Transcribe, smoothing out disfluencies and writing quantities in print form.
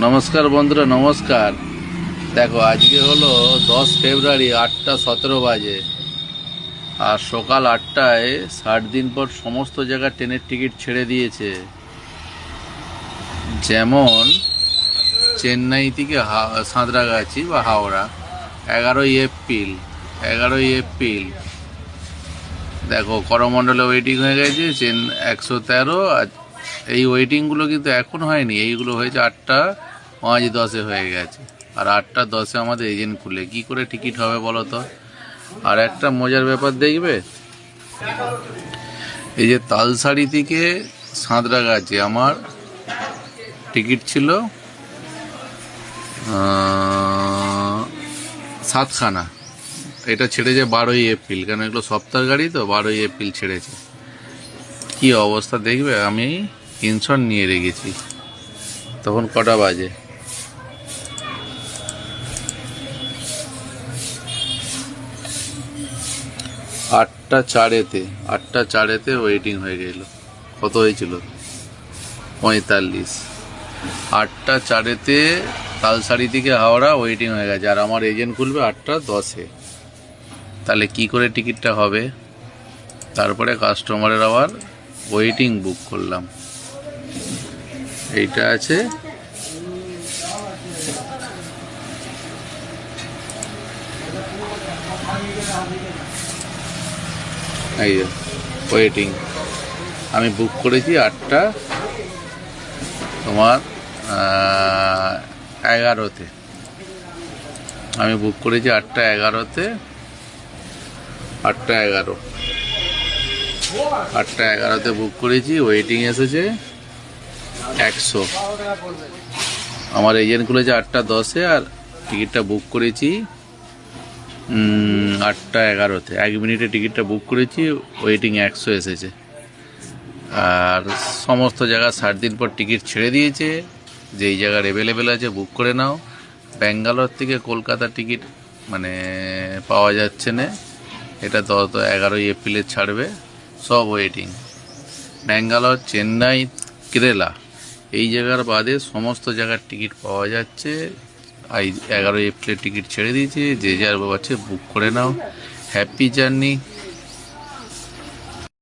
নমস্কার বন্ধুরা, নমস্কার। দেখো, আজকে হলো 10 ফেব্রুয়ারি, 8:17 বাজে। আর সকাল 8টায় 60 দিন পর সমস্ত জায়গায় ট্রেনের টিকিট ছেড়ে দিয়েছে। যেমন চেন্নাই থেকে সাঁতরাগাছি বা হাওড়া 11ই এপ্রিল। 11ই এপ্রিল দেখো, করমণ্ডলে ওয়েটিং হয়ে গেছে 113। আর এই ওয়েটিংগুলো কিন্তু এখন হয়নি, এইগুলো হয়েছে 8:05-10 হয়ে গেছে। আর 8:10 আমাদের এজেন্ট খুলে কি করে টিকিট হবে বলো তো? আর একটা মজার ব্যাপার দেখবে, এই যে তালসারি থেকে সাঁতরাগাছি আমার টিকিট ছিল 7খানা। এটা ছেড়েছে 12ই এপ্রিল, কেন এগুলো সপ্তাহের গাড়ি তো, 12ই এপ্রিল ছেড়েছে। কি অবস্থা দেখবে, আমি স্ক্রিনশট নিয়ে রেখেছি। তখন কটা বাজে? 8:04-তে 8:04-তে ওয়েটিং হয়ে গেল। কত হয়েছিল? 45। 8:04-তে তালসারি থেকে হাওড়া ওয়েটিং হয়ে গেছে, আর আমার এজেন্ট খুলবে 8:10-এ। তাহলে কি করে টিকিটটা হবে? তারপরে কাস্টমারের আবার ওয়েটিং বুক করলাম। এইটা আছে, এই যে ওয়েটিং আমি বুক করেছি 8:11-তে। আমি বুক করেছি 8:11-তে। 8:11 8:11-তে বুক করেছি, ওয়েটিং এসেছে 100। আমার এজেন্ট খুলেছে 8:10-এ, আর টিকিটটা বুক করেছি 8:11-তে। 1 মিনিটে টিকিটটা বুক করেছি, ওয়েটিং 100 এসেছে। আর সমস্ত জায়গা 60 দিন পর টিকিট ছেড়ে দিয়েছে। যেই জায়গার অ্যাভেলেবেল আছে বুক করে নাও। ব্যাঙ্গালোর থেকে কলকাতা টিকিট মানে পাওয়া যাচ্ছে না। এটা তো 11ই এপ্রিলে ছাড়বে, সব ওয়েটিং। ব্যাঙ্গালোর, চেন্নাই, কেরালা এই জায়গার বাদে সমস্ত জায়গার টিকিট পাওয়া যাচ্ছে। 11ই এপ্রিলের টিকিট ছেড়ে দিয়েছে, যে যার আছে বুক করে নাও। Happy journey.